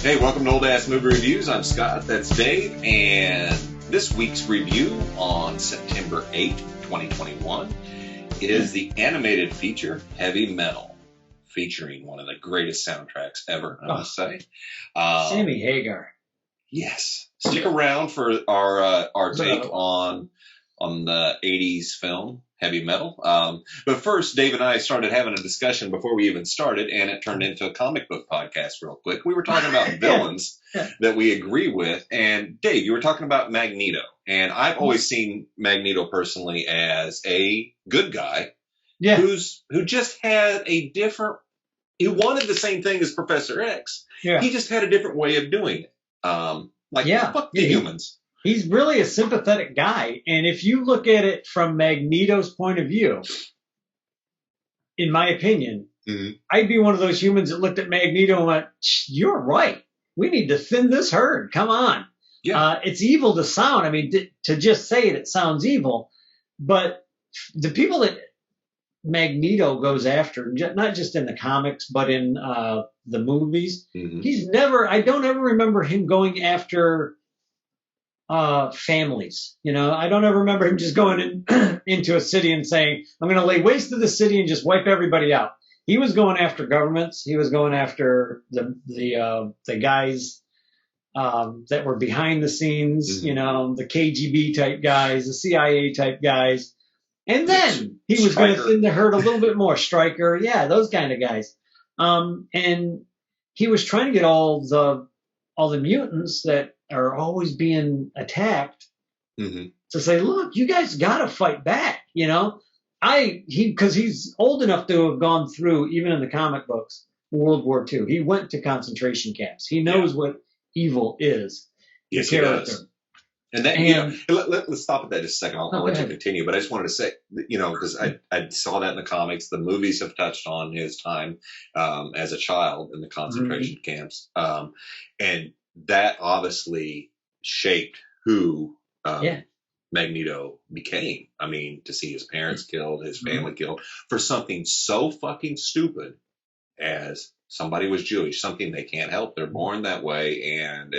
Hey, welcome to Old Ass Movie Reviews. I'm Scott, that's Dave, and this week's review on September 8th, 2021 is the animated feature Heavy Metal, featuring one of the greatest soundtracks ever, I must say. Sammy Hagar. Yes. Stick around for our take on the 80s film Heavy Metal. But first, Dave and I started having a discussion before we even started, and it turned into a comic book podcast real quick. We were talking about villains that we agree with. And Dave, you were talking about Magneto. And I've always seen Magneto personally as a good guy who just had a different, he wanted the same thing as Professor X. Yeah. He just had a different way of doing it. Fuck the humans. He's really a sympathetic guy. And if you look at it from Magneto's point of view, in my opinion, I'd be one of those humans that looked at Magneto and went, you're right. We need to thin this herd. Come on. Yeah. It's evil to sound. I mean, to just say it, it sounds evil. But the people that Magneto goes after, not just in the comics, but in the movies, I don't ever remember him going after families. You know, I don't ever remember him just going into a city and saying, I'm going to lay waste to the city and just wipe everybody out. He was going after governments. He was going after the guys that were behind the scenes, you know, the KGB type guys, the CIA type guys. And then he was going to thin the herd a little bit more. Stryker, yeah, those kind of guys. And he was trying to get all the mutants that are always being attacked to say, look, you guys got to fight back, you know. Because he's old enough to have gone through, even in the comic books, World War II. He went to concentration camps. He knows what evil is. Yes, he does. And that, you know, let's stop at that just a second. I'll let you continue. But I just wanted to say, you know, because I saw that in the comics. The movies have touched on his time as a child in the concentration camps. And that obviously shaped who Magneto became. I mean, to see his parents killed, his family killed, for something so fucking stupid as somebody was Jewish, something they can't help. They're born that way. And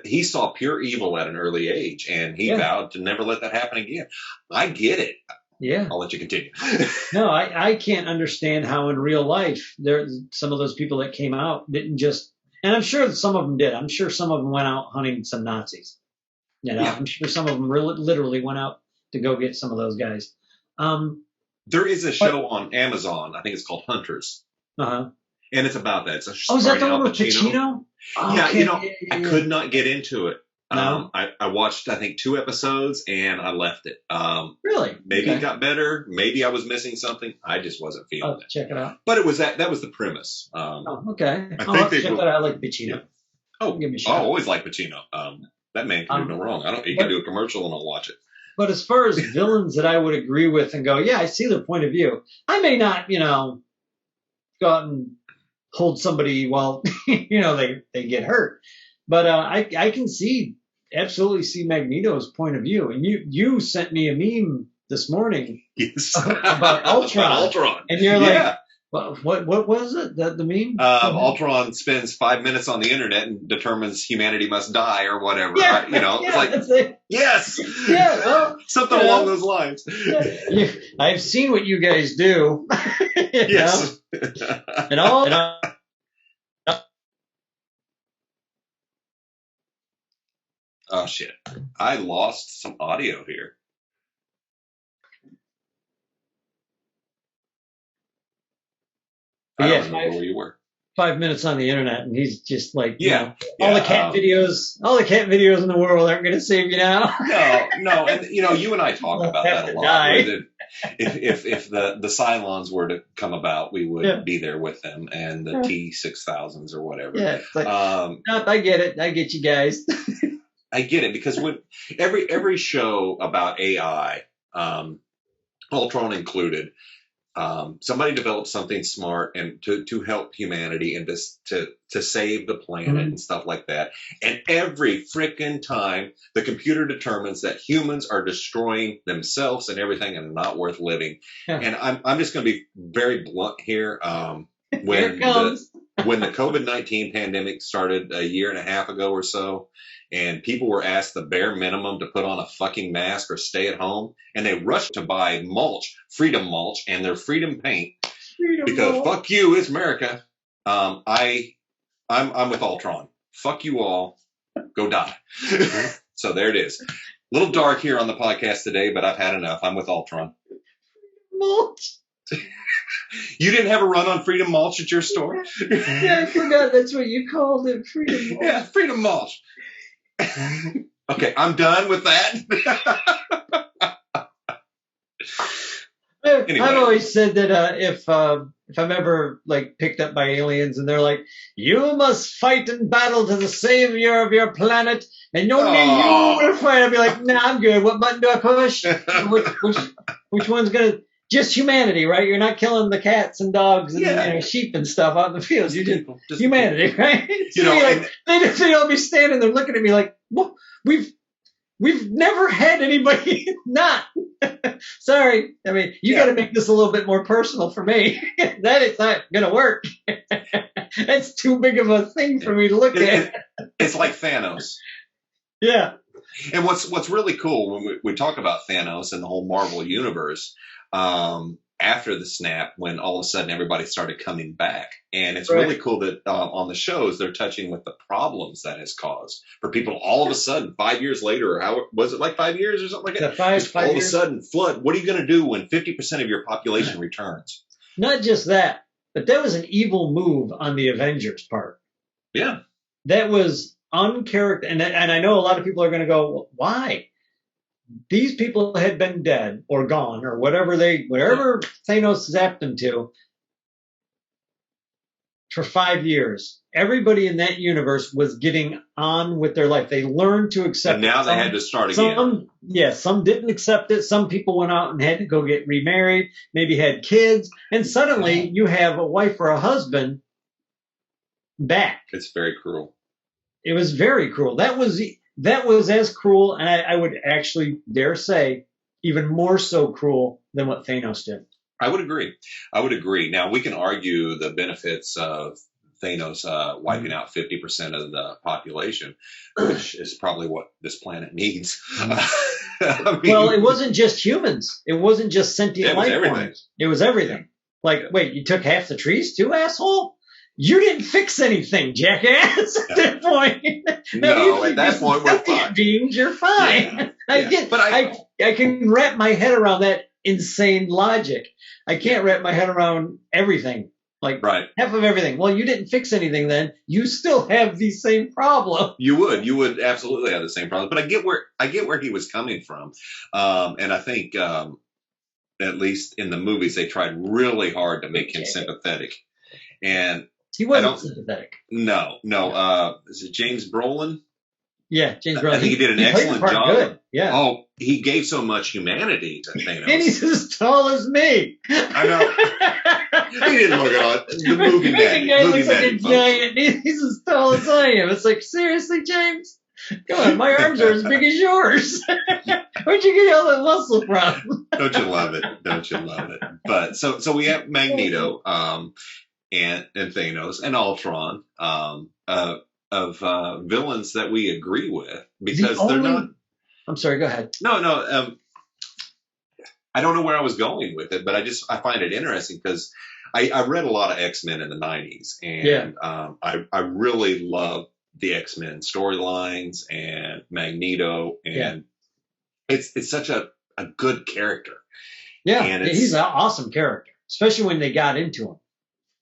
he saw pure evil at an early age, and he vowed to never let that happen again. I get it. Yeah. I'll let you continue. No, I can't understand how in real life some of those people that came out didn't just, and I'm sure some of them did. I'm sure some of them went out hunting some Nazis. You know, I'm sure some of them literally went out to go get some of those guys. There is a show on Amazon. I think it's called Hunters. And it's about that. It's is that the one with Pacino? Oh, yeah, okay. You know, I could not get into it. No? I watched, I think, 2 episodes, and I left it. Really? Maybe it got better. Maybe I was missing something. I just wasn't feeling it. Check it out. But it was that was the premise. Okay. I think check that out. I like Pacino. Give me a shot. I always like Pacino. That man can do no wrong. He can do a commercial, and I'll watch it. But as far as villains that I would agree with and go, yeah, I see their point of view. I may not, you know, go out and hold somebody while, you know, they get hurt. But I can absolutely see Magneto's point of view. And you sent me a meme this morning about Ultron. And you're like, what was it, the meme? Ultron spends 5 minutes on the internet and determines humanity must die or whatever. Yeah, right? You know, it's like, that's it. Yes. Yeah, well, something along those lines. Yeah. I've seen what you guys do. Yes. And all. Oh, shit. I lost some audio here. I don't remember where you were. 5 minutes on the internet, and he's just like, all the cat videos in the world aren't going to save you now. No, and you know, you and I talk about that a lot. If the Cylons were to come about, we would be there with them, and the T-6000s or whatever. Yeah, it's like, I get it. I get you guys. I get it, because when every show about AI, Ultron included, somebody developed something smart and to help humanity and to save the planet and stuff like that. And every freaking time the computer determines that humans are destroying themselves and everything and not worth living. And I'm just going to be very blunt here. When when the COVID-19 pandemic started a year and a half ago or so, and people were asked the bare minimum to put on a fucking mask or stay at home, and they rushed to buy mulch, Freedom mulch, and their Freedom paint because fuck you, it's America. I'm with Ultron. Fuck you all. Go die. So there it is. A little dark here on the podcast today, but I've had enough. I'm with Ultron. Mulch. You didn't have a run on Freedom mulch at your store? Yeah, I forgot that's what you called it, Freedom mulch. Yeah, Freedom mulch. Okay, I'm done with that. Anyway. I've always said that if I'm ever like picked up by aliens and they're like, you must fight and battle to the savior of your planet, and only you will fight, I'd be like, nah, I'm good. What button do I push? which one's gonna? Just humanity, right? You're not killing the cats and dogs and sheep and stuff out in the fields. You just humanity, right? You know, like, they'd all be standing there looking at me like, well, we've never had anybody not. Sorry. I mean, you got to make this a little bit more personal for me. That is not going to work. That's too big of a thing for me to look at. It's like Thanos. Yeah. And what's really cool when we talk about Thanos and the whole Marvel universe, after the snap, when all of a sudden everybody started coming back, and it's really cool that on the shows they're touching with the problems that has caused for people all of a sudden 5 years later, or how was it, like 5 years or something like that? Five all years. Of a sudden, flood. What are you going to do when 50% of your population returns? Not just that, but that was an evil move on the Avengers part. Yeah, that was uncharacteristic, and I know a lot of people are going to go, well, why? These people had been dead or gone or whatever Thanos zapped them to for 5 years. Everybody in that universe was getting on with their life. They learned to accept it. And now they had to start again. Some didn't accept it. Some people went out and had to go get remarried, maybe had kids. And suddenly you have a wife or a husband back. It's very cruel. It was very cruel. That was as cruel, and I would actually dare say even more so cruel than what Thanos did. I would agree. Now, we can argue the benefits of Thanos wiping out 50% of the population, which is probably what this planet needs. I mean, well, it wasn't just humans. It wasn't just sentient life forms. It was everything. Like, wait, you took half the trees too, asshole? You didn't fix anything, jackass, at that point. No, at that point, we're fine. Beings, you're fine. I can wrap my head around that insane logic. I can't wrap my head around everything. Like half of everything. Well, you didn't fix anything then. You still have the same problem. You would absolutely have the same problem. But I get where he was coming from. And I think, at least in the movies, they tried really hard to make him sympathetic. And he wasn't sympathetic. No. Is it James Brolin? Yeah, James Brolin. I think he did an excellent job. Good. Yeah. Oh, he gave so much humanity to Thanos. And he's as tall as me. I know. He didn't look at all. The movie man. The guy looks like a giant. He's as tall as I am. It's like, seriously, James? Come on, my arms are as big as yours. Where'd you get all that muscle from? Don't you love it? But so we have Magneto, and Thanos and Ultron, of villains that we agree with, because they're not. I'm sorry, go ahead. No. I don't know where I was going with it, but I find it interesting because I read a lot of X-Men in the 90s, and I really love the X-Men storylines and Magneto, and it's such a good character. Yeah, and he's an awesome character, especially when they got into him.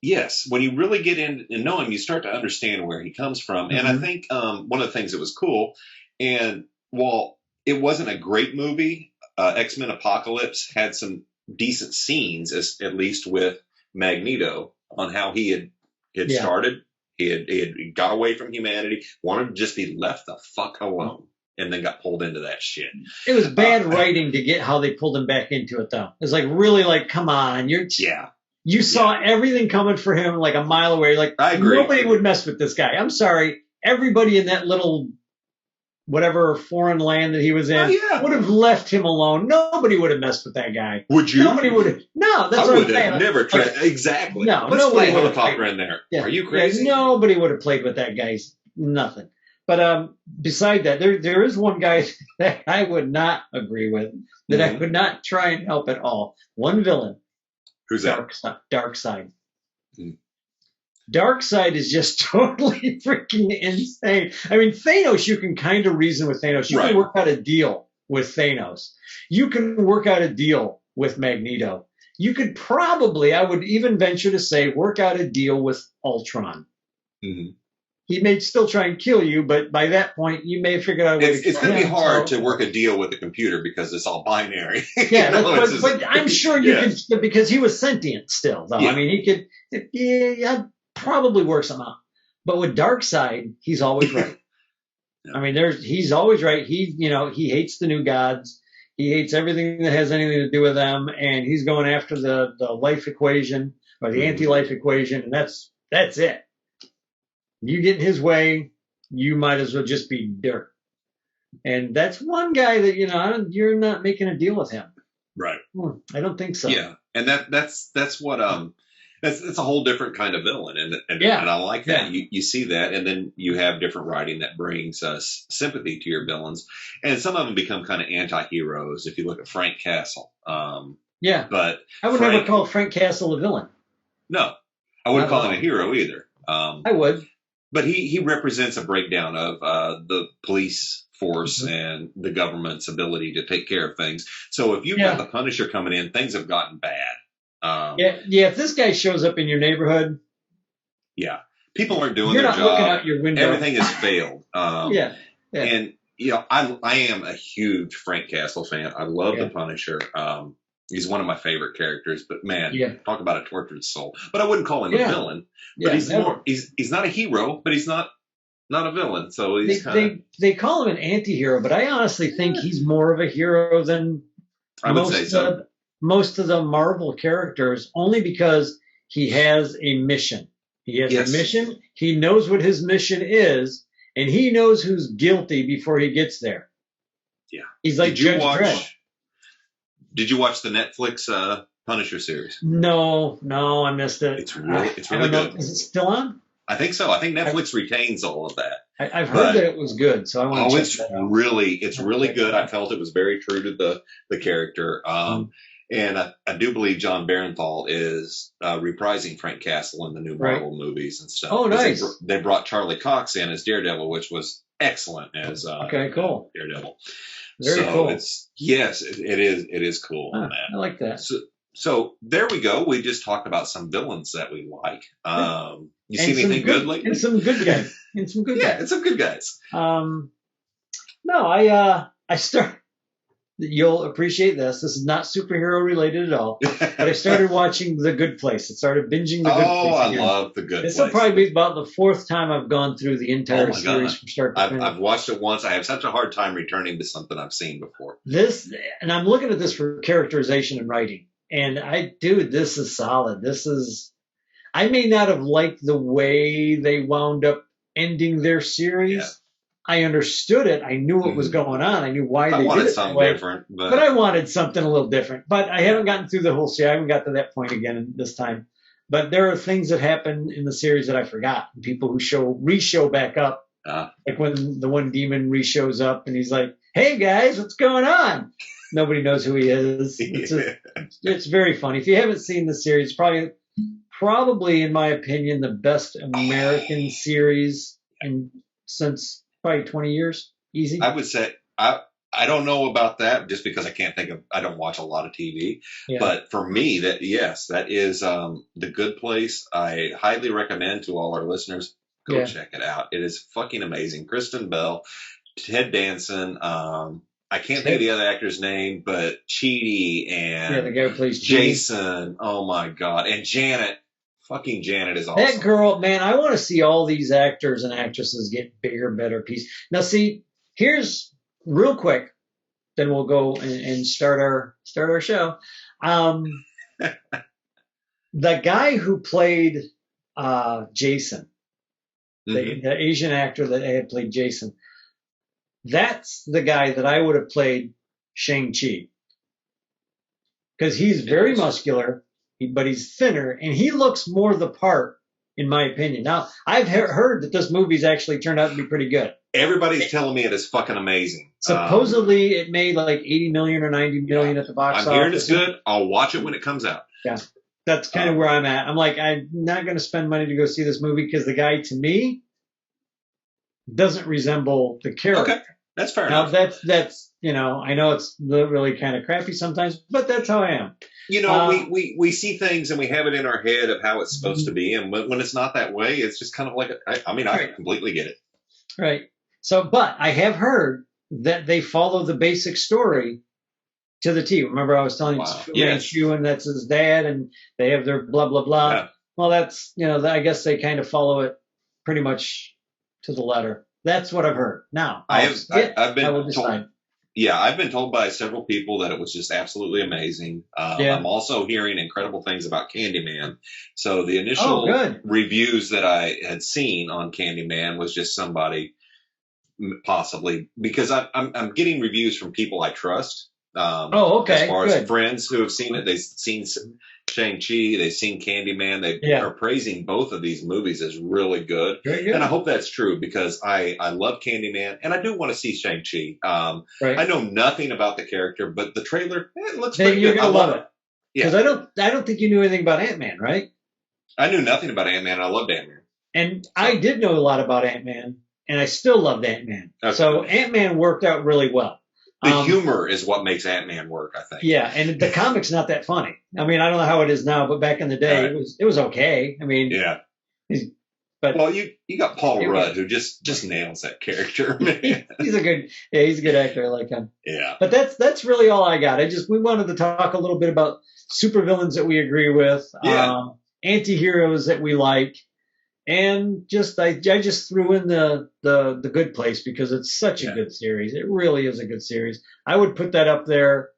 Yes, when you really get in and know him, you start to understand where he comes from. Mm-hmm. And I think one of the things that was cool, and while it wasn't a great movie, X-Men Apocalypse had some decent scenes, at least with Magneto, on how he had started. He had got away from humanity, wanted to just be left the fuck alone, and then got pulled into that shit. It was bad writing to get how they pulled him back into it, though. It was like, really, like, come on. You saw everything coming for him like a mile away. Like, I agree. Nobody would mess with this guy. I'm sorry. Everybody in that little whatever foreign land that he was in, would have left him alone. Nobody would have messed with that guy. Would you? Nobody would have. No, that's I what I'm would saying. have never tried. Exactly. No, let's fly a helicopter in there. Yeah. Are you crazy? Yeah, nobody would have played with that guy's nothing. But beside that, there is one guy that I would not agree with, that I would not try and help at all. One villain. Who's that? Darkseid. Darkseid is just totally freaking insane. I mean, Thanos, you can kind of reason with Thanos. You can work out a deal with Thanos. You can work out a deal with Magneto. You could probably, I would even venture to say, work out a deal with Ultron. Mm-hmm. He may still try and kill you, but by that point, you may have figured out a way to kill him. It's going to be hard to work a deal with the computer because it's all binary. Yeah, but I'm sure you can, because he was sentient still, though. Yeah. I mean, he could probably work something out. But with Darkseid, he's always right. I mean, he's always right. He hates the new gods. He hates everything that has anything to do with them, and he's going after the life equation or the anti-life equation, and that's it. You get in his way, you might as well just be dirt. And that's one guy that, you're not making a deal with him. Right. I don't think so. Yeah. And that's what, that's a whole different kind of villain. And I like that. Yeah. You see that. And then you have different writing that brings us sympathy to your villains. And some of them become kind of anti-heroes. If you look at Frank Castle. But I would never call Frank Castle a villain. No, I wouldn't call him a hero either. I would. But he represents a breakdown of the police force and the government's ability to take care of things. So if you've got the Punisher coming in, things have gotten bad. If this guy shows up in your neighborhood, people aren't doing their job. You're not looking out your window. Everything has failed. And I am a huge Frank Castle fan. I love the Punisher. He's one of my favorite characters, but man, talk about a tortured soul. But I wouldn't call him a villain. But he's not a hero, but he's not a villain. So he's they call him an anti-hero, but I honestly think he's more of a hero than most of the Marvel characters, only because he has a mission. He has a mission. He knows what his mission is, and he knows who's guilty before he gets there. Yeah. He's like Judge Dredd. Did you watch the Netflix Punisher series? No, I missed it. It's really good. Is it still on? I think so. I think Netflix retains all of that. I've heard that it was good, so I want to check that out. It's really good. I felt it was very true to the character. And I do believe John Barenthal is reprising Frank Castle in the new Marvel movies and stuff. Oh, nice. They brought Charlie Cox in as Daredevil, which was excellent as Daredevil. Very cool. It is cool. Man. I like that. So there we go. We just talked about some villains that we like. You see anything good lately? And some good guys. And some good guys. No, I start. You'll appreciate this. This is not superhero related at all. But I started watching The Good Place. I started binging The Good Place. Oh, I love The Good Place. This will probably be about the fourth time I've gone through the entire series from start to finish. I've watched it once. I have such a hard time returning to something I've seen before. And I'm looking at this for characterization and writing. And this is solid. I may not have liked the way they wound up ending their series. Yeah. I understood it. I knew what was going on. I knew why they did it. I wanted something different. But I wanted something a little different. But I haven't gotten through the whole series. I haven't got to that point again this time. But there are things that happen in the series that I forgot. People who re-show back up. Like when the one demon re-shows up and he's like, hey guys, what's going on? Nobody knows who he is. It's very funny. If you haven't seen the series, probably in my opinion, the best American series since probably 20 years. Easy. I would say I don't know about that just because I don't watch a lot of TV. Yeah. But for me, that is The Good Place. I highly recommend to all our listeners, go check it out. It is fucking amazing. Kristen Bell, Ted Danson, I can't think of the other actor's name, but Chidi and the guy who plays Jason. Oh my God. And Janet. Fucking Janet is awesome. That girl, man, I want to see all these actors and actresses get bigger, better pieces. Now, see, here's real quick, then we'll go and start our show. The guy who played Jason, the Asian actor that had played Jason, That's the guy that I would have played Shang-Chi. Because he's very muscular, but he's thinner, and he looks more the part, in my opinion. Now, I've heard that this movie's actually turned out to be pretty good. Everybody's telling me it is fucking amazing. Supposedly, it made like 80 million or 90 million at the box office. I'm hearing it's good. I'll watch it when it comes out. Yeah, that's kind of where I'm at. I'm like, I'm not going to spend money to go see this movie because the guy, to me, doesn't resemble the character. Okay, that's fair enough. Now, that's I know it's really kind of crappy sometimes, but that's how I am. You know, we see things and we have it in our head of how it's supposed to be, and when it's not that way, it's just kind of like, I completely get it. Right. So, but I have heard that they follow the basic story to the T. Remember I was telling you, and that's his dad, and they have their blah, blah, blah. Yeah. Well, that's, I guess they kind of follow it pretty much to the letter. That's what I've heard. Now, I've been told. Yeah, I've been told by several people that it was just absolutely amazing. I'm also hearing incredible things about Candyman. So the initial reviews that I had seen on Candyman was just somebody possibly, because I'm getting reviews from people I trust. As far as friends who have seen it, they've seen Shang-Chi, they've seen Candyman. They are praising both of these movies as really good. And I hope that's true because I love Candyman and I do want to see Shang-Chi. I know nothing about the character, but the trailer, it looks pretty good. You're going to love it. Because I don't think you knew anything about Ant-Man, right? I knew nothing about Ant-Man. And I loved Ant-Man. And I did know a lot about Ant-Man, and I still loved Ant-Man. Okay. So Ant-Man worked out really well. The humor is what makes Ant-Man work, I think. Yeah, and the comic's not that funny. I mean, I don't know how it is now, but back in the day, it was okay. I mean, well, you got Paul Rudd who just nails that character. He's a good actor. I like him. Yeah. But that's really all I got. We wanted to talk a little bit about supervillains that we agree with, anti-heroes that we like. And I just threw in the Good Place because it's such a good series. It really is a good series. I would put that up there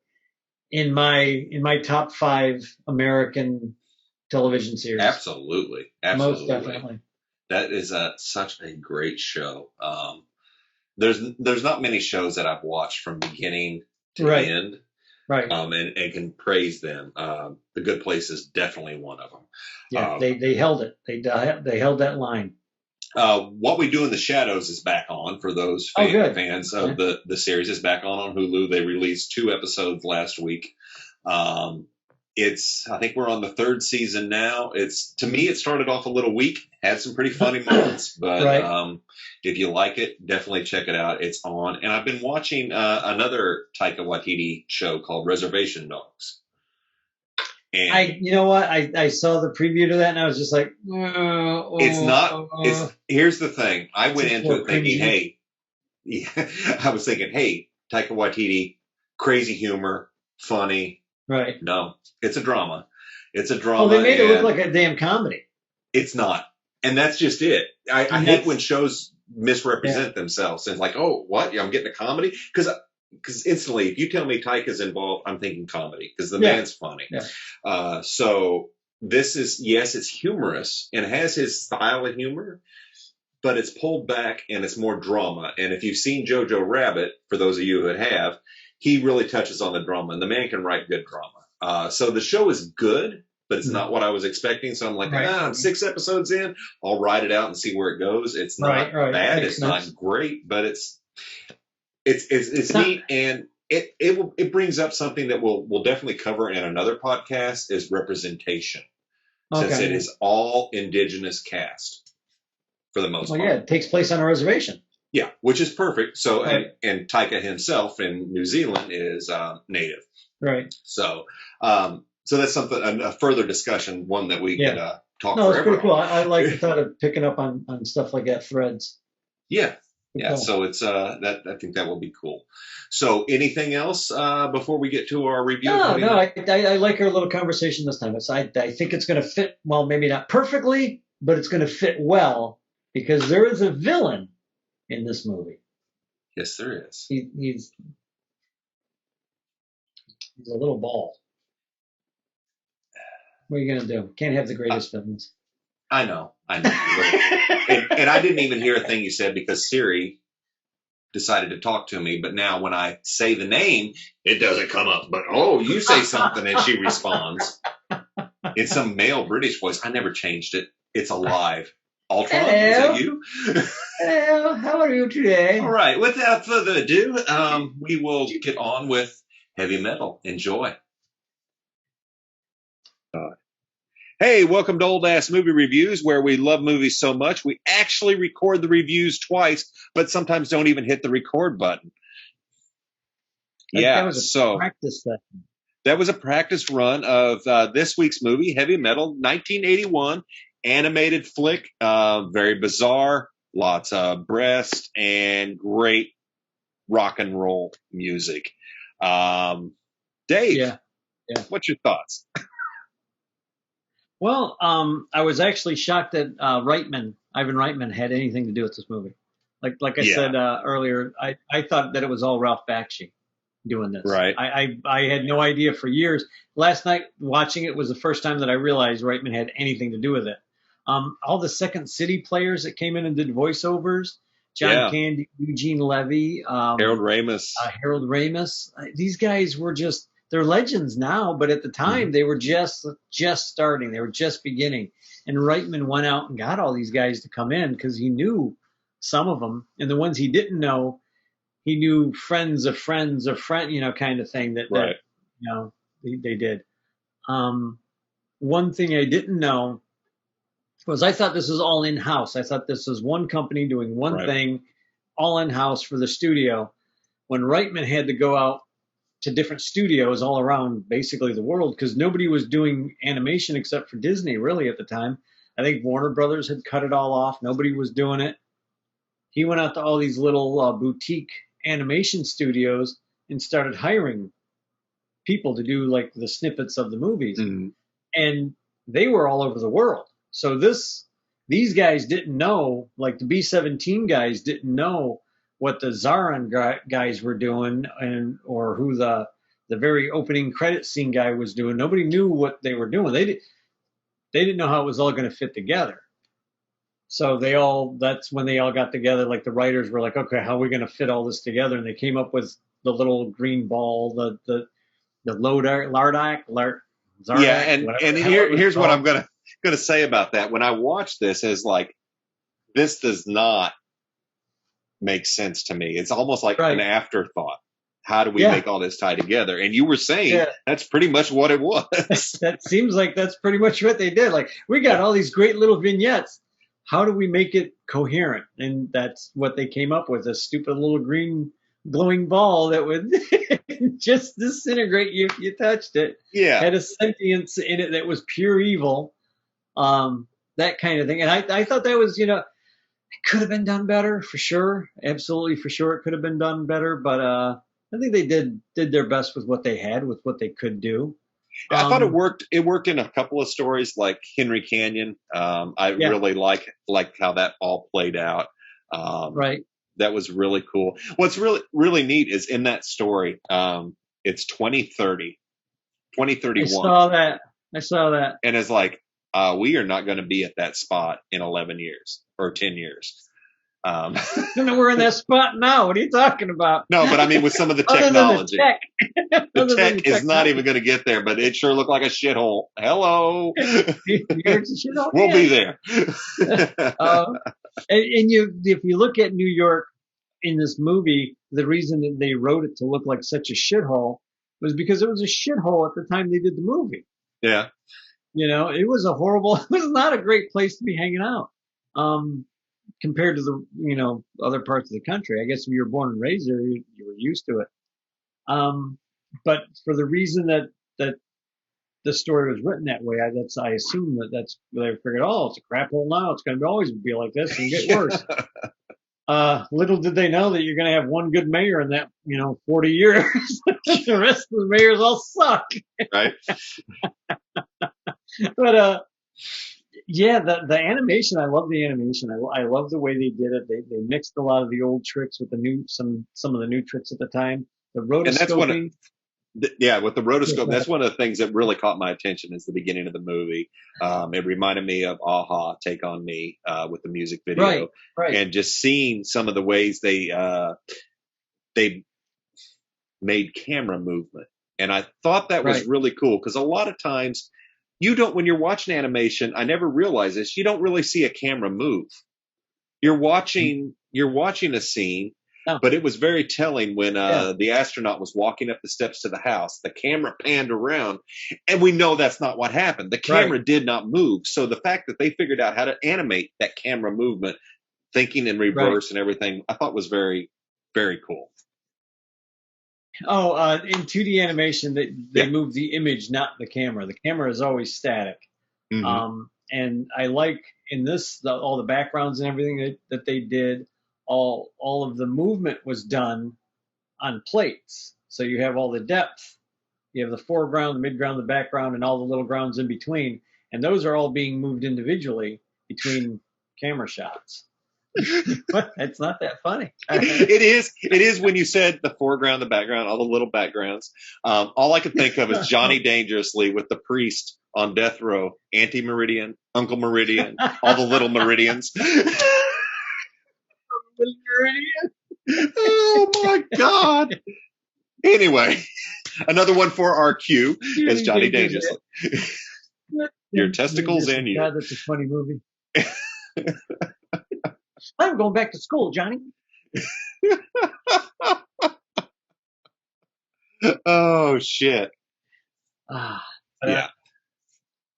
in my top 5 American television series. Absolutely. Most definitely. That is such a great show. There's not many shows that I've watched from beginning to end. Right. And can praise them. The Good Place is definitely one of them. Yeah, they held it. They held that line. What We Do in the Shadows is back on for those fans of the series. Is back on Hulu. They released 2 episodes last week. I think we're on the 3rd season now. To me, it started off a little weak, had some pretty funny moments, but if you like it, definitely check it out. It's on. And I've been watching another Taika Waititi show called Reservation Dogs. And I saw the preview to that and I was just like, here's the thing. I went into it thinking, I was thinking, hey, Taika Waititi, crazy humor, funny. Right. No, it's a drama. It's a drama. Oh, they made it look like a damn comedy. It's not. And that's just it. I hate when shows misrepresent themselves and like, oh, what? I'm getting a comedy? Because instantly, if you tell me Taika's involved, I'm thinking comedy because the man's funny. Yeah. So this is, it's humorous and has his style of humor, but it's pulled back and it's more drama. And if you've seen Jojo Rabbit, for those of you that have, he really touches on the drama, and the man can write good drama. So the show is good, but it's not what I was expecting. So I'm like, I'm 6 episodes in. I'll write it out and see where it goes. It's not bad. It's not great, but it's neat, and it brings up something that we'll definitely cover in another podcast is representation, since it is all indigenous cast for the most part. Yeah, it takes place on a reservation. Yeah, which is perfect. So, and Taika himself in New Zealand is native. Right. So, that's something, a further discussion, one that we could talk forever. No, it's pretty cool. I like the thought of picking up on stuff like that, threads. Yeah. Yeah. Cool. So it's, I think that will be cool. So anything else before we get to our review? No, I like our little conversation this time. I think it's going to fit, well, maybe not perfectly, but it's going to fit well because there is a villain in this movie. Yes, there is. He's a little ball. What are you going to do? Can't have the greatest villains. I know. and I didn't even hear a thing you said because Siri decided to talk to me. But now when I say the name, it doesn't come up. But, oh, you say something and she responds. It's some male British voice. I never changed it. It's alive. Ultron, Hello. is that you? Hello, how are you today? All right. Without further ado, we will get on with heavy metal. Enjoy. Hey, welcome to Old Ass Movie Reviews, where we love movies so much we actually record the reviews twice, but sometimes don't even hit the record button. That was a practice session. That was a practice run of this week's movie, Heavy Metal, 1981, animated flick, very bizarre, lots of breast, and great rock and roll music. Dave, what's your thoughts? Well, I was actually shocked that Ivan Reitman had anything to do with this movie. Like I said earlier, I thought that it was all Ralph Bakshi doing this. Right. I had no idea for years. Last night watching it was the first time that I realized Reitman had anything to do with it. All the Second City players that came in and did voiceovers, John Candy, Eugene Levy, Harold Ramis. These guys were just, they're legends now, but at the time they were just starting. They were just beginning. And Reitman went out and got all these guys to come in because he knew some of them. And the ones he didn't know, he knew friends of friends of friend, kind of thing that they did. One thing I didn't know was I thought this was all in-house. I thought this was one company doing one thing, all in-house for the studio. When Reitman had to go out to different studios all around basically the world, because nobody was doing animation except for Disney really at the time. I think Warner Brothers had cut it all off. Nobody was doing it. He went out to all these little boutique animation studios and started hiring people to do like the snippets of the movies. And they were all over the world. So these guys didn't know, like the B-17 guys didn't know what the Zaran guys were doing or who the very opening credit scene guy was doing. Nobody knew what they were doing. They didn't know how it was all going to fit together. So that's when they all got together. Like the writers were like, okay, how are we going to fit all this together? And they came up with the little green ball, the Lardak. And here's what I'm going to say about that. When I watched this, is like, this does not make sense to me. It's almost like an afterthought. How do we make all this tie together? And you were saying that's pretty much what it was. That seems like that's pretty much what they did. Like, we got all these great little vignettes. How do we make it coherent? And that's what they came up with, a stupid little green glowing ball that would just disintegrate you if you touched it. Yeah. Had a sentience in it that was pure evil. That kind of thing. And I thought that was, it could have been done better for sure. Absolutely for sure. It could have been done better, but, I think they did their best with what they had, with what they could do. I thought it worked. It worked in a couple of stories, like Henry Canyon. I really like how that all played out. That was really cool. What's really, really neat is in that story, it's 2030, 2031. I saw that. And it's like, we are not going to be at that spot in 11 years or 10 years. We're in that spot now. What are you talking about? No, but I mean, with some of the technology, the tech is not even going to get there, but it sure looked like a shithole. Hello. We'll be there. If you look at New York in this movie, the reason that they wrote it to look like such a shithole was because it was a shithole at the time they did the movie. Yeah. It was it was not a great place to be hanging out. Compared to the, other parts of the country. I guess if you were born and raised there, you were used to it. But for the reason that the story was written that way, I assume that's they figured, it's a crap hole now. It's going to always be like this and get worse. Little did they know that you're going to have one good mayor in that, 40 years. The rest of the mayors all suck. Right. But, the animation, I love the animation. I love the way they did it. They mixed a lot of the old tricks with some of the new tricks at the time. The rotoscoping. With the rotoscope, that's one of the things that really caught my attention is the beginning of the movie. It reminded me of Aha, Take On Me, with the music video. Right. And just seeing some of the ways they they made camera movement. And I thought that was really cool because a lot of times when you're watching animation, I never realized this, you don't really see a camera move. You're watching a scene, but it was very telling when the astronaut was walking up the steps to the house. The camera panned around, and we know that's not what happened. The camera did not move. So the fact that they figured out how to animate that camera movement, thinking in reverse and everything, I thought was very, very cool. Oh, in 2D animation, they move the image, not the camera. The camera is always static. Mm-hmm. And I like in this, all the backgrounds and everything that they did, all of the movement was done on plates. So you have all the depth. You have the foreground, the midground, the background, and all the little grounds in between. And those are all being moved individually between camera shots. It's not that funny. It is when you said the foreground, the background, all the little backgrounds. All I could think of is Johnny Dangerously with the priest on death row, Auntie Meridian, Uncle Meridian, all the little meridians. Oh my God. Anyway, another one for our queue is Johnny Dangerously. Your testicles and you. God, that's a funny movie. I'm going back to school, Johnny. Oh shit. Yeah.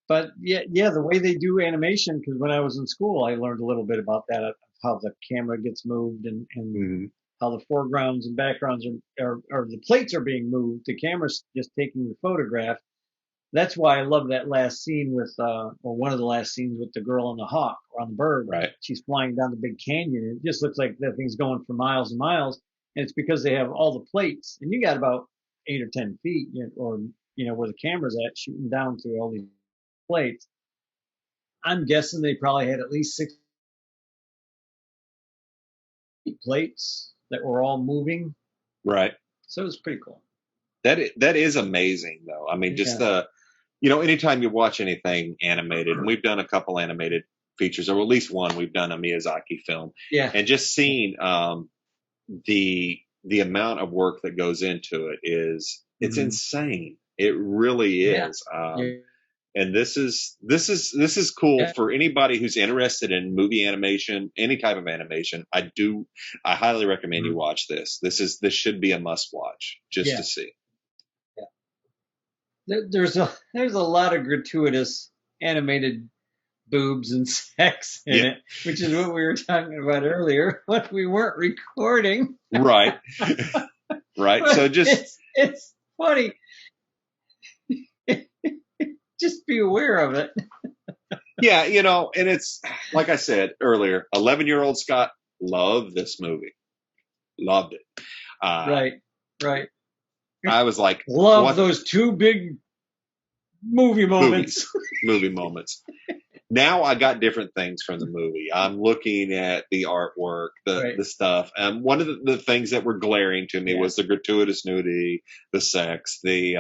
But the way they do animation, because when I was in school, I learned a little bit about that, how the camera gets moved and mm-hmm. how the foregrounds and backgrounds or the plates are being moved. The camera's just taking the photograph. That's why I love that last scene with, or one of the last scenes with the girl on the hawk or on the bird. Right. She's flying down the big canyon. It just looks like that thing's going for miles and miles. And it's because they have all the plates. And you got about 8 or 10 feet, or, where the camera's at, shooting down through all these plates. I'm guessing they probably had at least 6 plates that were all moving. Right. So it was pretty cool. That is amazing, though. I mean, just anytime you watch anything animated, and we've done a couple animated features, or at least one, we've done a Miyazaki film. Yeah. And just seeing the amount of work that goes into it's mm-hmm. insane. It really is. And this is cool for anybody who's interested in movie animation, any type of animation. I highly recommend mm-hmm. you watch this. This should be a must watch just to see. There's a lot of gratuitous animated boobs and sex in it, which is what we were talking about earlier when we weren't recording. Right. Right. So it's funny. Just be aware of it. Yeah, and it's like I said earlier, 11-year-old Scott loved this movie. Loved it. Right. I was like, love those 2 big movie moments. Movie moments. Now I got different things from the movie. I'm looking at the artwork, the stuff. And one of the things that were glaring to me was the gratuitous nudity, the sex, the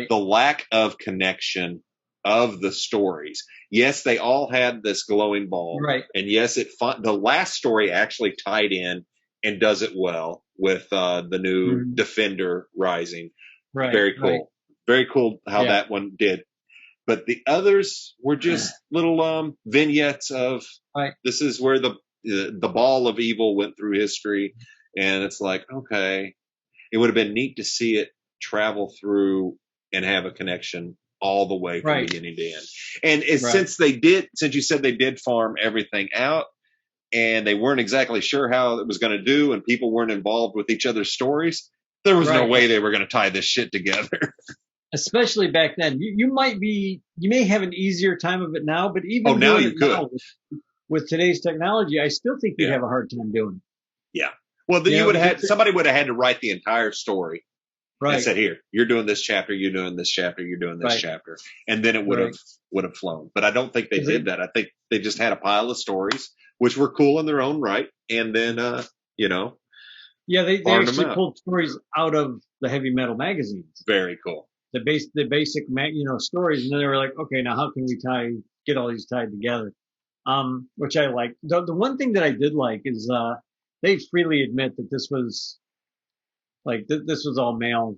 lack of connection of the stories. Yes, they all had this glowing ball. Right. And yes, the last story actually tied in and does it well with the new Defender Rising. Right. Very cool. Right. Very cool how that one did. But the others were just little vignettes of this is where the ball of evil went through history. And it's like, okay, it would have been neat to see it travel through and have a connection all the way from beginning to end. And since you said they did farm everything out, and they weren't exactly sure how it was going to do, and people weren't involved with each other's stories, there was no way they were going to tie this shit together. Especially back then. You may have an easier time of it now, but even now you could. With today's technology, I still think you'd have a hard time doing it. Yeah. Well, then somebody would have had to write the entire story. Right. And said, here, you're doing this chapter, you're doing this chapter, you're doing this chapter. And then it would have flown. But I don't think they did that. I think they just had a pile of stories, which were cool in their own right. And then, Yeah, they actually pulled stories out of the heavy metal magazines. Very cool. The basic stories. And then they were like, okay, now how can we get all these tied together? Which I like. The one thing that I did like is they freely admit that this was like this was all male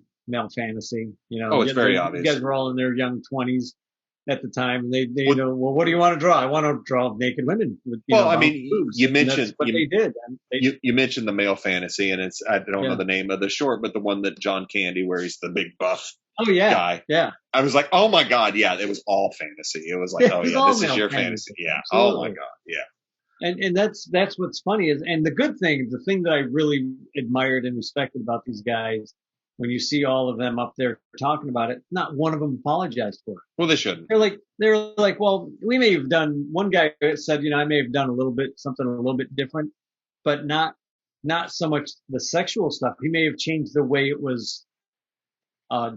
fantasy. Oh, it's very You obvious. guys were all in their young 20s at the time, and they Well, well, what do you want to draw? I want to draw naked women with I bouncing mean, boobs, you and that's mentioned what they did. And you mentioned the male fantasy, and I don't know yeah. the name of the short, but the one that John Candy, where he's the big buff Oh yeah, guy. yeah. I was like, oh my god, yeah, it was all fantasy. It was like, It oh was yeah, all this is male your fantasy. fantasy. Yeah. Oh my Absolutely. god, yeah. And that's what's funny is, and the good thing, the thing that I really admired and respected about these guys, when you see all of them up there talking about it, not one of them apologized for it. Well, they shouldn't. They're like, well, we may have done. One guy said, I may have done a little bit something a little bit different, but not so much the sexual stuff. He may have changed the way it was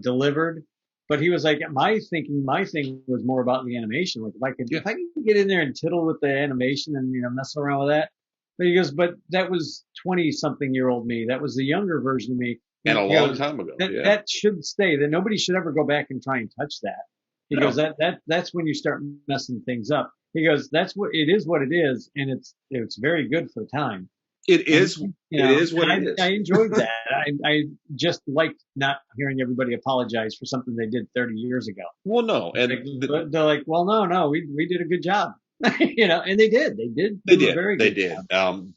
delivered. But he was like, my thing was more about the animation. Like if I could get in there and tittle with the animation and mess around with that. But he goes, but that was 20-something-year-old me. That was the younger version of me. And a long time ago. That should stay. That nobody should ever go back and try and touch that. He goes, that's when you start messing things up. He goes, that's what it is, and it's very good for the time. It is what it is. I enjoyed that. I just liked not hearing everybody apologize for something they did 30 years ago. Well, no, and they're like, well, no, we did a good job, and they did. They did. They did.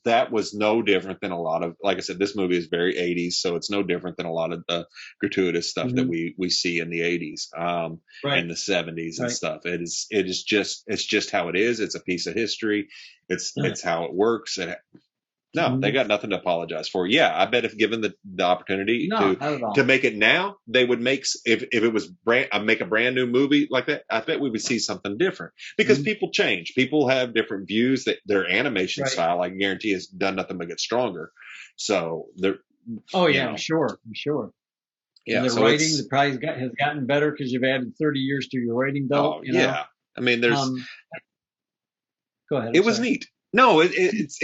That was no different than a lot of, like I said, this movie is very 80s, so it's no different than a lot of the gratuitous stuff that we see in the 80s, and the 70s and stuff. It's just how it is. It's a piece of history. It's how it works. No, they got nothing to apologize for. Yeah, I bet if given the opportunity to make it now, they would make, if it was make a brand new movie like that, I bet we would see something different because people change. People have different views that their animation style, I guarantee, has done nothing but get stronger. So they're. Oh yeah, I'm sure. Yeah, and the writing probably has gotten better because you've added 30 years to your writing belt. Oh yeah, I mean, there's. Go ahead. It was neat. No, it's.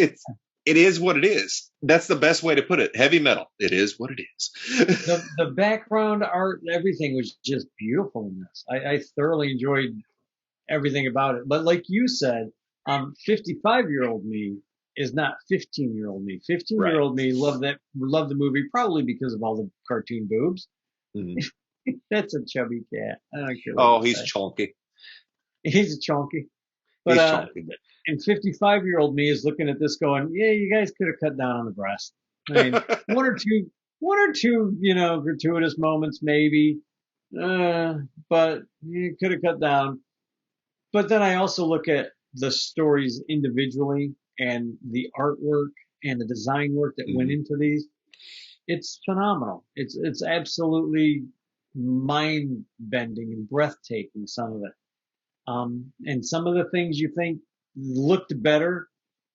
It is what it is. That's the best way to put it. Heavy metal. It is what it is. the background art, everything was just beautiful in this. I thoroughly enjoyed everything about it. But like you said, 55-year-old me is not 15-year-old me. 15-year-old me loved the movie probably because of all the cartoon boobs. Mm-hmm. That's a chubby cat. I don't care. Oh, he's chunky. He's a chunky. But, he's chunky. And 55-year-old me is looking at this going, yeah, you guys could have cut down on the breast. I mean, one or two, gratuitous moments maybe, but you could have cut down. But then I also look at the stories individually and the artwork and the design work that went into these. It's phenomenal. It's absolutely mind-bending and breathtaking, some of it. And some of the things you think looked better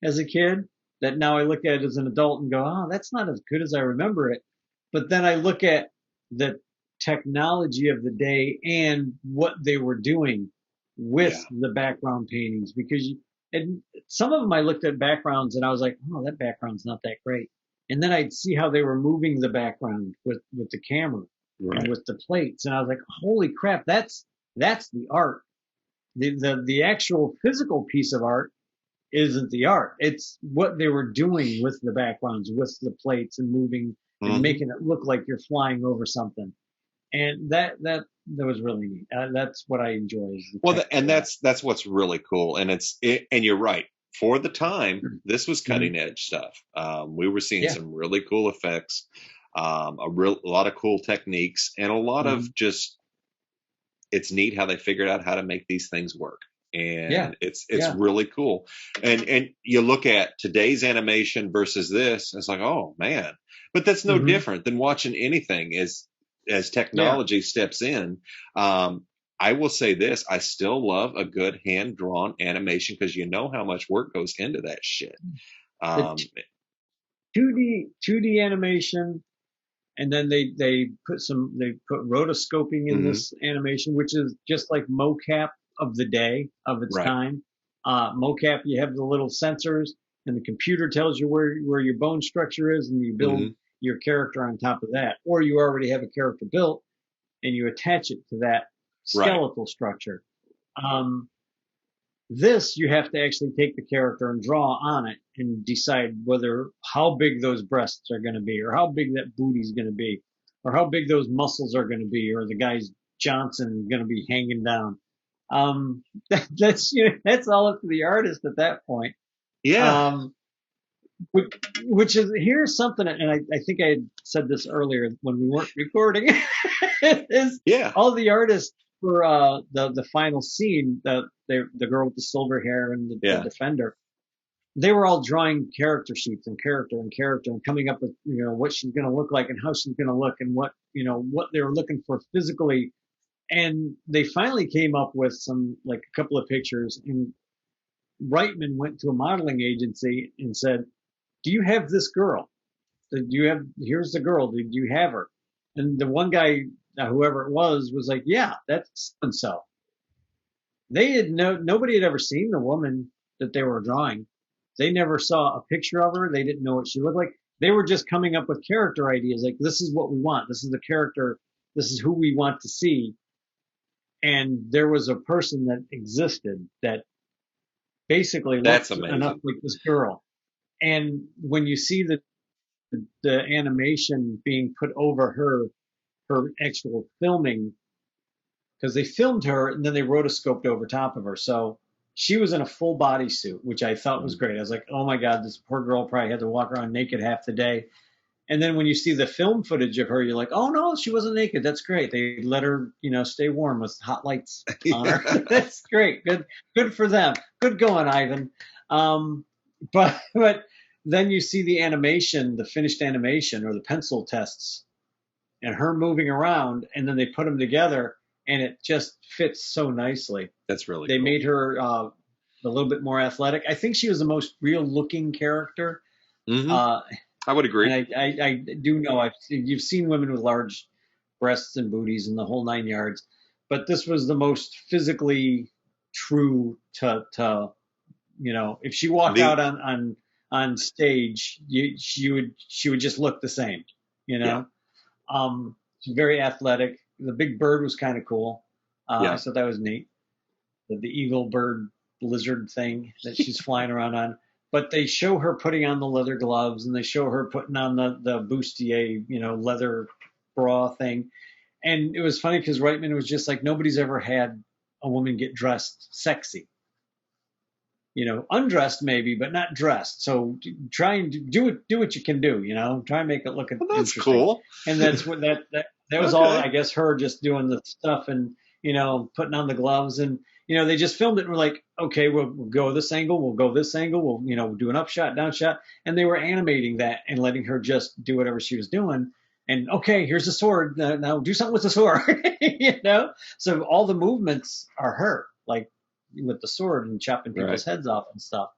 as a kid that now I look at it as an adult and go, oh, that's not as good as I remember it. But then I look at the technology of the day and what they were doing with the background paintings, because and some of them I looked at backgrounds and I was like, oh, that background's not that great. And then I'd see how they were moving the background with the camera and with the plates. And I was like, holy crap, that's the art. The actual physical piece of art isn't the art. It's what they were doing with the backgrounds, with the plates and moving and making it look like you're flying over something. And that was really neat. That's what I enjoy. Well, and that's what's really cool. And and you're right. For the time, this was cutting edge stuff. We were seeing some really cool effects, a lot of cool techniques, and a lot of just. It's neat how they figured out how to make these things work. And it's really cool. And you look at today's animation versus this, it's like, oh man, but that's no different than watching anything as technology steps in. I will say this, I still love a good hand drawn animation because you know how much work goes into that shit. 2D animation. And then they put rotoscoping in this animation, which is just like mocap of the day of its time. Mocap, you have the little sensors, and the computer tells you where your bone structure is, and you build your character on top of that. Or you already have a character built, and you attach it to that skeletal structure. This, you have to actually take the character and draw on it and decide how big those breasts are going to be, or how big that booty's going to be, or how big those muscles are going to be, or the guy's Johnson going to be hanging down. That's all up to the artist at that point. Yeah. Which is, here's something, and I think I had said this earlier when we weren't recording, is all the artists for the final scene, the girl with the silver hair and the defender, they were all drawing character sheets and character and coming up with, what she's going to look like and how she's going to look and what they were looking for physically. And they finally came up with a couple of pictures, and Reitman went to a modeling agency and said, do you have this girl? Here's the girl. Did you have her? And the one guy, whoever it was like, yeah, that's so. Nobody had ever seen the woman that they were drawing. They never saw a picture of her. They didn't know what she looked like. They were just coming up with character ideas. Like, this is what we want. This is the character. This is who we want to see. And there was a person that existed that basically looked enough like this girl. And when you see the animation being put over her actual filming, because they filmed her and then they rotoscoped over top of her. So she was in a full bodysuit, which I thought was great. I was like, oh my God, this poor girl probably had to walk around naked half the day. And then when you see the film footage of her, you're like, oh no, she wasn't naked. That's great. They let her, stay warm with hot lights on her. That's great. Good for them. Good going, Ivan. But then you see the animation, the finished animation or the pencil tests, and her moving around, and then they put them together, and it just fits so nicely. That's really They cool. made her a little bit more athletic. I think she was the most real-looking character. Mm-hmm. I would agree. And I do know you've seen women with large breasts and booties and the whole 9 yards, but this was the most physically true to if she walked out on stage, she would just look the same, She's very athletic. The big bird was kind of cool. I thought that was neat. The eagle bird lizard thing that she's flying around on. But they show her putting on the leather gloves, and they show her putting on the bustier, leather bra thing. And it was funny because Reitman was just like, nobody's ever had a woman get dressed sexy. Undressed maybe, but not dressed. So try and do what you can do, try and make it look that's interesting. Cool. And that's what that was all, I guess, her just doing the stuff and, putting on the gloves, and, they just filmed it and were like, okay, we'll go this angle. We'll go this angle. We'll, do an up shot, down shot. And they were animating that and letting her just do whatever she was doing. And okay, here's the sword. Now do something with the sword, So all the movements are her, like, with the sword and chopping people's heads off and stuff.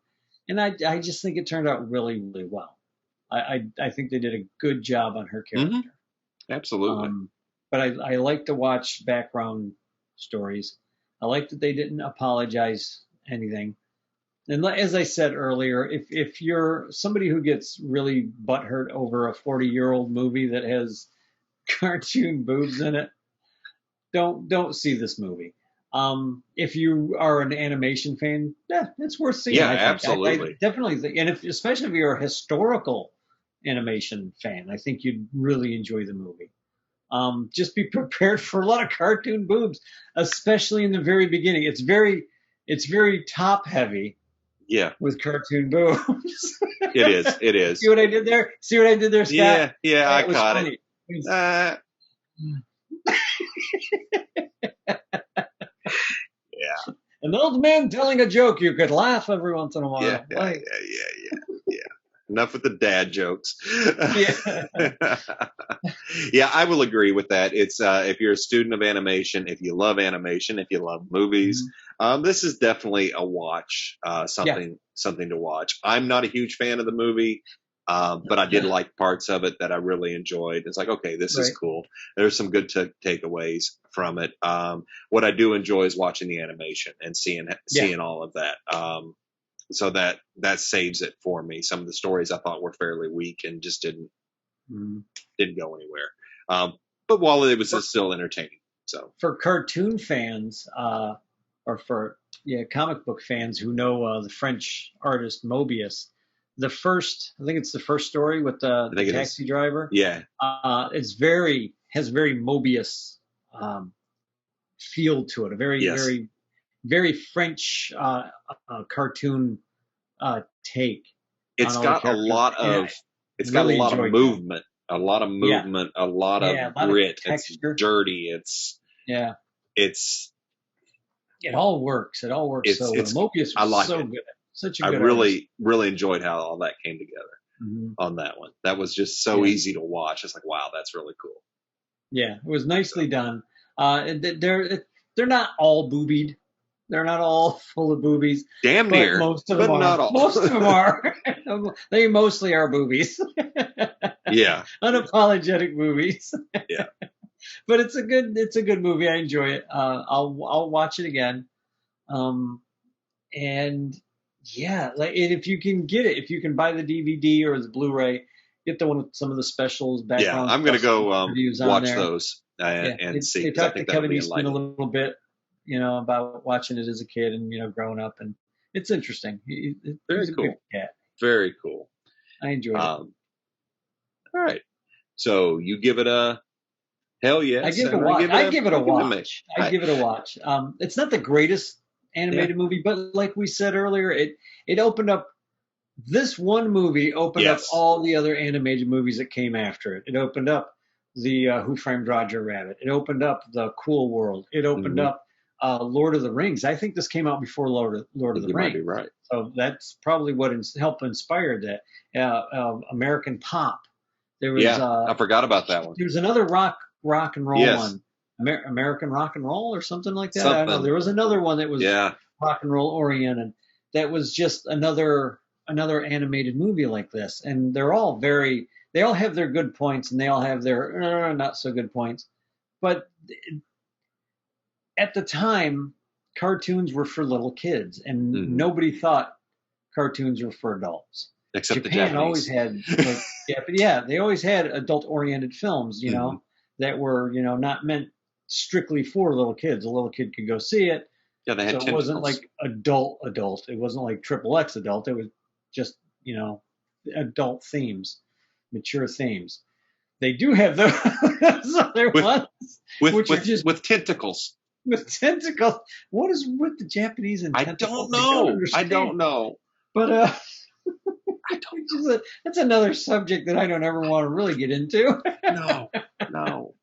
And I just think it turned out really, really well. I think they did a good job on her character. Mm-hmm. Absolutely. But I like to watch background stories. I like that they didn't apologize anything. And as I said earlier, if you're somebody who gets really butthurt over a 40-year-old movie that has cartoon boobs in it, don't see this movie. If you are an animation fan, it's worth seeing. Yeah, I think. absolutely. I definitely think, and especially if you're a historical animation fan, I think you'd really enjoy the movie. Just be prepared for a lot of cartoon boobs, especially in the very beginning. It's very top heavy. Yeah. With cartoon boobs. It is. See what I did there, Scott? Yeah, I caught it. Yeah. An old man telling a joke, you could laugh every once in a while. Yeah. Enough with the dad jokes. Yeah, I will agree with that. It's if you're a student of animation, if you love animation, if you love movies, this is definitely a watch. Something to watch. I'm not a huge fan of the movie, but I did like parts of it that I really enjoyed. It's like, okay, this is cool. There's some good takeaways from it. What I do enjoy is watching the animation and seeing all of that. So that saves it for me. Some of the stories I thought were fairly weak and just didn't go anywhere. But while it was still entertaining. So for cartoon fans, comic book fans who know the French artist Mobius. I think it's the first story with the taxi driver. Yeah. Has very Mobius feel to it. A very, very French cartoon take. It's got a lot of movement, a lot of grit. It's dirty. It all works. It all works so well. Mobius was so good. Such a good artist. Really enjoyed how all that came together on that one. That was just so easy to watch. It's like, wow, that's really cool. Yeah, it was nicely done. They're not all boobied. They're not all full of boobies. Damn near, most of them but are. Not all. Most of them are. They mostly are boobies. Yeah. Unapologetic boobies. Yeah. But it's a good movie. I enjoy it. I'll watch it again. And yeah, like if you can get it, if you can buy the DVD or the Blu-ray, get the one with some of the specials. Yeah, I'm gonna go watch those and see. They talked to Kevin Eastman a little bit, about watching it as a kid and growing up, and it's interesting. He's a good cat. Very cool. I enjoyed it. All right, so you give it a hell yes. I give it a watch. I give it a watch. It's not the greatest animated movie, but like we said earlier, it opened up. This one movie opened up all the other animated movies that came after it. It opened up the Who Framed Roger Rabbit. It opened up the Cool World. It opened up Lord of the Rings. I think this came out before Lord of the Rings. Might be right. So that's probably what helped inspire that. American Pop. There was. I forgot about that one. There was another rock and roll one. American Rock and Roll or something like that. I don't know. There was another one that was rock and roll oriented. That was just another animated movie like this, and they all have their good points and they all have their not so good points. But at the time, cartoons were for little kids, and nobody thought cartoons were for adults. Except Japan the always had, they always had adult-oriented films, that were, not meant strictly for little kids. A little kid could go see it. Yeah, they had so it wasn't like adult. It wasn't like XXX adult. It was just, adult themes, mature themes. They do have those other ones. With tentacles. With tentacles. What is with the Japanese and tentacles? I don't know. But that's another subject that I don't ever want to really get into. No.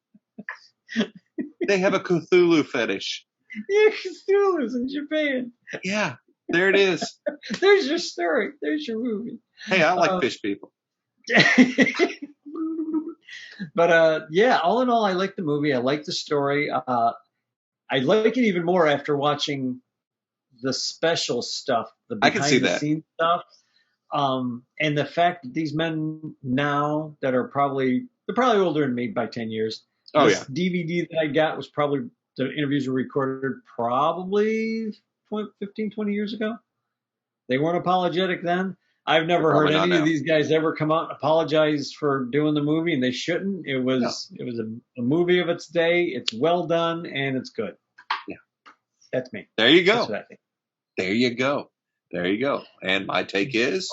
They have a Cthulhu fetish. Yeah, Cthulhu's in Japan. Yeah, there it is. There's your story. There's your movie. Hey, I like fish people. But all in all, I like the movie. I like the story. I like it even more after watching the special stuff, the behind the scenes stuff. And the fact that these men now that are probably older than me by 10 years. DVD that I got was probably, the interviews were recorded probably 15, 20 years ago. They weren't apologetic then. I've never heard any of these guys ever come out and apologize for doing the movie, and they shouldn't. It was a movie of its day. It's well done, and it's good. Yeah. That's me. There you go. That's what I think. There you go. And my take is,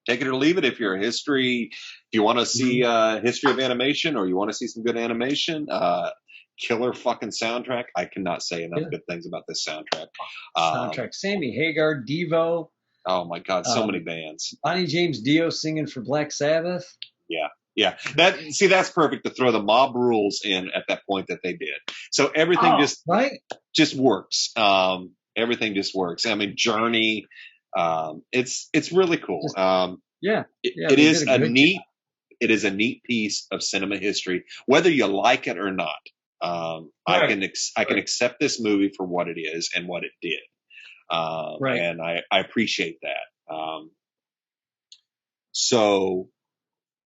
take it or leave it. If you're if you want to see history of animation, or you want to see some good animation, killer fucking soundtrack. I cannot say enough good things about this soundtrack. Soundtrack. Sammy Hagar, Devo. Oh my God, so many bands. Bonnie James Dio singing for Black Sabbath. Yeah. That's perfect to throw the Mob Rules in at that point that they did. So everything just works. Everything just works. I mean, Journey. It's really cool. It is a neat piece of cinema history, whether you like it or not. I can accept this movie for what it is and what it did. And I appreciate that. So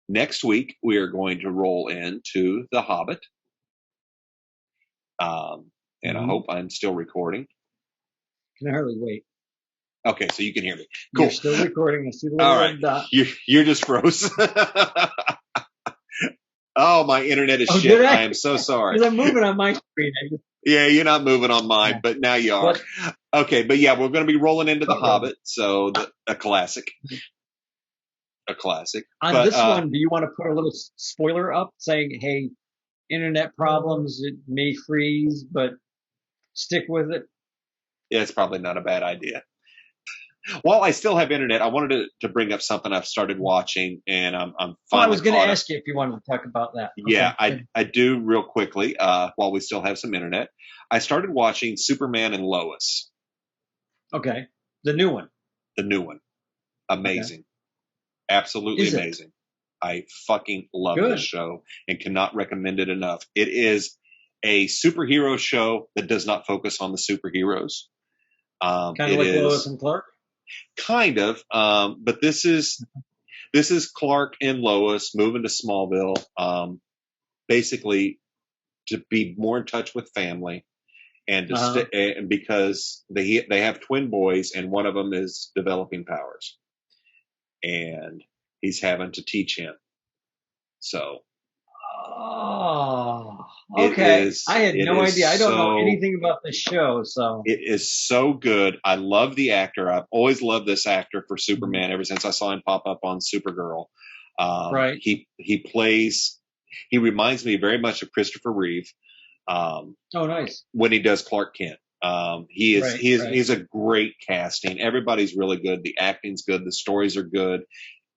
next week we are going to roll into The Hobbit. And I hope I'm still recording. Can I hardly wait. Okay, so you can hear me. Cool. You're still recording. I see the little red dot. You're just froze. Oh, my internet is shit. Did I? I am so sorry. Because I'm moving on my screen. Yeah, you're not moving on mine, but now you are. Okay, but yeah, we're going to be rolling into The Hobbit, so a classic. A classic. On this one, do you want to put a little spoiler up saying, hey, internet problems, it may freeze, but stick with it? Yeah, it's probably not a bad idea. While I still have internet, I wanted to bring up something I've started watching, and I'm finally. Well, I was going to ask you if you wanted to talk about that. Yeah, okay. I do real quickly. While we still have some internet, I started watching Superman and Lois. Okay, the new one. The new one, amazing, absolutely amazing. I fucking love this show and cannot recommend it enough. It is a superhero show that does not focus on the superheroes. Kind of like Lois and Clark. Kind of, but this is Clark and Lois moving to Smallville, basically to be more in touch with family, and to and because they have twin boys, and one of them is developing powers, and he's having to teach him. So. Oh, okay. I had no idea. I don't know anything about the show, so it is so good. I love the actor. I've always loved this actor for Superman ever since I saw him pop up on Supergirl. Right. He reminds me very much of Christopher Reeve. Oh, nice. When he does Clark Kent. He's a great casting. Everybody's really good. The acting's good. The stories are good.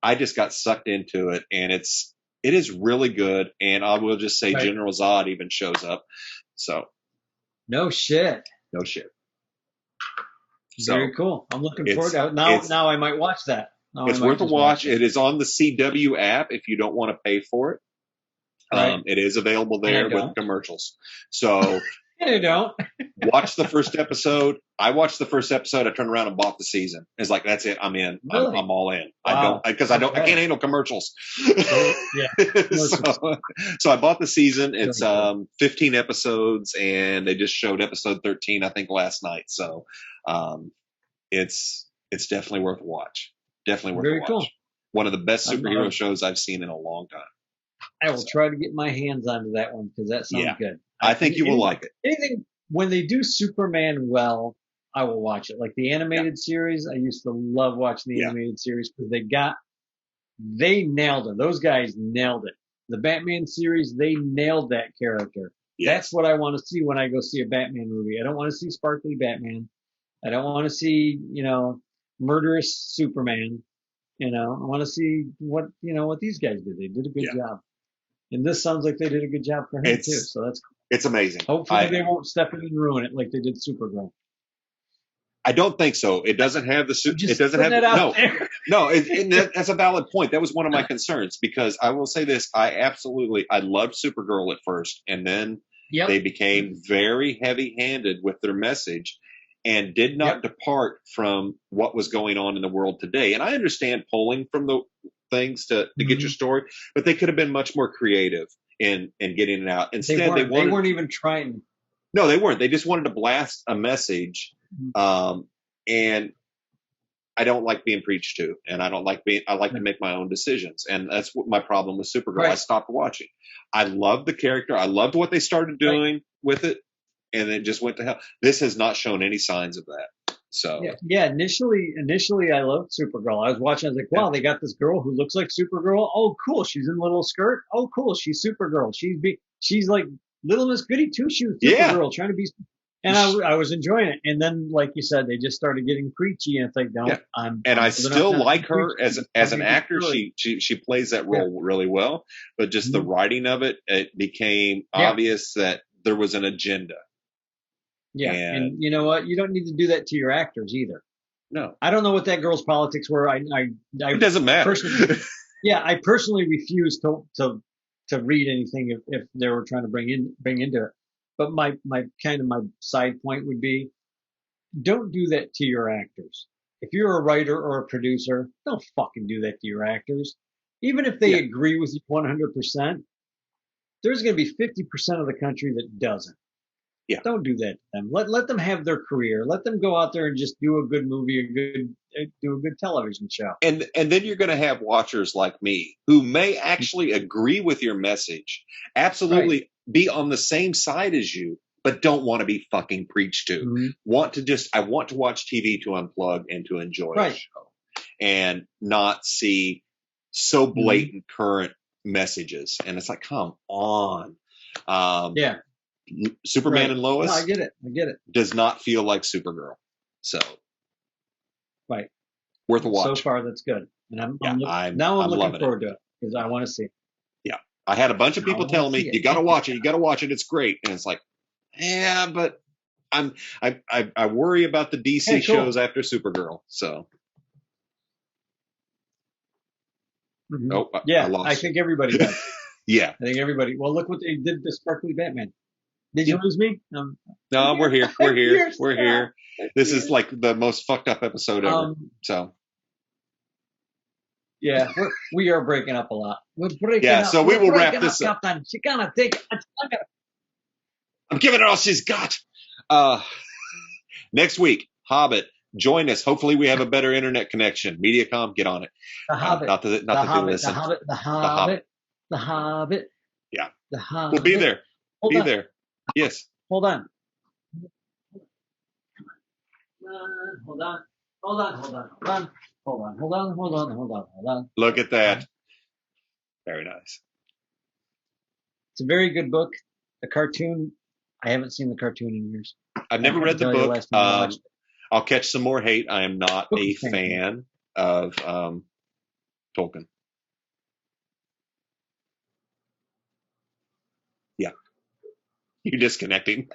I just got sucked into it, and it is really good, and I will just say General Zod even shows up. So. No shit. Very cool. I'm looking forward to it. Now I might watch that. It's worth a watch. It is on the CW app if you don't want to pay for it. Right. It is available there with commercials. So. And I don't. Watch the first episode. I watched the first episode. I turned around and bought the season. It's like, that's it. I'm in. Really? I'm all in. Wow. I can't handle commercials. So I bought the season. It's 15 episodes, and they just showed episode 13, I think, last night. So it's definitely worth a watch. Definitely worth a watch. Cool. One of the best superhero shows I've seen in a long time. I will try to get my hands onto that one because that sounds good. I think you will like it. Anything when they do Superman well, I will watch it. Like the animated series, I used to love watching the animated series because they nailed it. Those guys nailed it. The Batman series, they nailed that character. Yes. That's what I want to see when I go see a Batman movie. I don't want to see sparkly Batman. I don't want to see, murderous Superman. I want to see what these guys did. They did a good job. And this sounds like they did a good job for him too. So that's cool. It's amazing. Hopefully they won't step in and ruin it like they did Supergirl. I don't think so. It doesn't have it doesn't have that's a valid point. That was one of my concerns because I will say this: I loved Supergirl at first, and then they became very heavy-handed with their message and did not depart from what was going on in the world today. And I understand pulling from the things to get your story, but they could have been much more creative in getting it out. Instead, they weren't even trying. No, they weren't. They just wanted to blast a message, and I don't like being preached to, and I like to make my own decisions, and that's what my problem with Supergirl. Right. I stopped watching. I loved the character. I loved what they started doing with it, and it just went to hell. This has not shown any signs of that. So initially I loved Supergirl. I was watching. I was like, wow, they got this girl who looks like Supergirl. Oh, cool. She's in a little skirt. Oh, cool. She's Supergirl. She's like Little Miss Goody Two Shoes Supergirl trying to be. And I was enjoying it. And then, like you said, they just started getting preachy. And it's like, no, I still like her as an actor. She plays that role really well. But just the writing of it became obvious that there was an agenda. Yeah, and you know what? You don't need to do that to your actors either. No, I don't know what that girl's politics were. It doesn't matter. I personally refuse to read anything if they were trying to bring into it. But my side point would be, don't do that to your actors. If you're a writer or a producer, don't fucking do that to your actors. Even if they agree with you 100%, there's going to be 50% of the country that doesn't. Yeah. Don't do that to them. Let them have their career. Let them go out there and just do a good movie, do a good television show. And then you're going to have watchers like me who may actually agree with your message, absolutely be on the same side as you, but don't want to be fucking preached to. Mm-hmm. I want to watch TV to unplug and to enjoy a show and not see so blatant current messages. And it's like, come on. Yeah. Superman and Lois. No, I get it. Does not feel like Supergirl. So. Right. Worth a watch. So far, that's good. And I'm looking forward to it because I want to see it. Yeah. I had a bunch of people telling me, you got to watch it. You got to watch it. It's great. And it's like, yeah, but I worry about the DC shows after Supergirl. So. Mm-hmm. Oh, I think everybody does. Yeah. I think everybody. Well, look what they did to Sparkly Batman. Did you lose me? No, we're here. We're here. This is like the most fucked up episode ever. So. Yeah, we are breaking up a lot. We're breaking up. So we will wrap this up. Captain. She gonna take it. I'm giving her all she's got. Next week, Hobbit. Join us. Hopefully, we have a better internet connection. Mediacom, get on it. The Hobbit. Not that they listen. The Hobbit. Yeah. The Hobbit. We'll be there. Be there. Yes. Hold on. Hold on. Look at that. Very nice. It's a very good book. The cartoon, I haven't seen the cartoon in years. I've never read the book. I'll catch some more hate. I am not a fan of Tolkien. Yeah. You're disconnecting.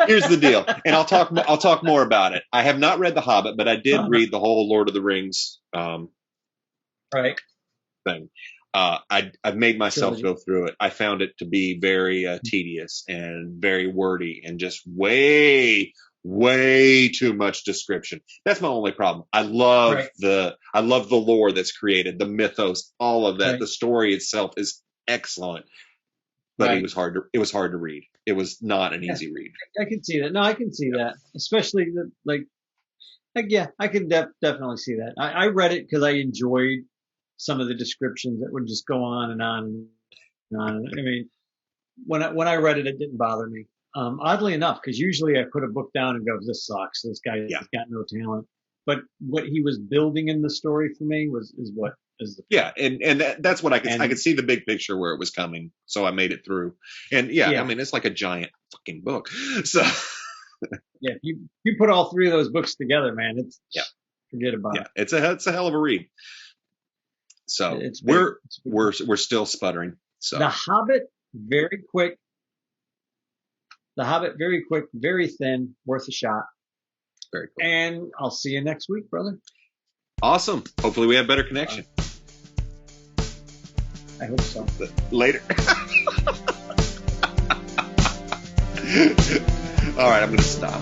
Here's the deal, and I'll talk more about it. I have not read The Hobbit, but I did read the whole Lord of the Rings thing. I've made myself go through it. I found it to be very tedious and very wordy and just way too much description. That's my only problem. I love the lore that's created, the mythos, all of that. The story itself is excellent, but it was hard to read. It was not an easy read. I can see that. No, I can see that, especially I can definitely see that. I read it because I enjoyed some of the descriptions that would just go on and on and on. I mean, when I read it, it didn't bother me. Oddly enough, because usually I put a book down and go, "This sucks. This guy's got no talent." But what he was building in the story for me and that's what I could see the big picture where it was coming, so I made it through. And I mean, it's like a giant fucking book. So if you put all three of those books together, man, forget about it. It's a hell of a read. So we're still sputtering. So The Hobbit, very quick. The Hobbit, very quick, very thin, worth a shot. Very cool. And I'll see you next week, brother. Awesome. Hopefully we have better connection. I hope so. Later. All right, I'm going to stop.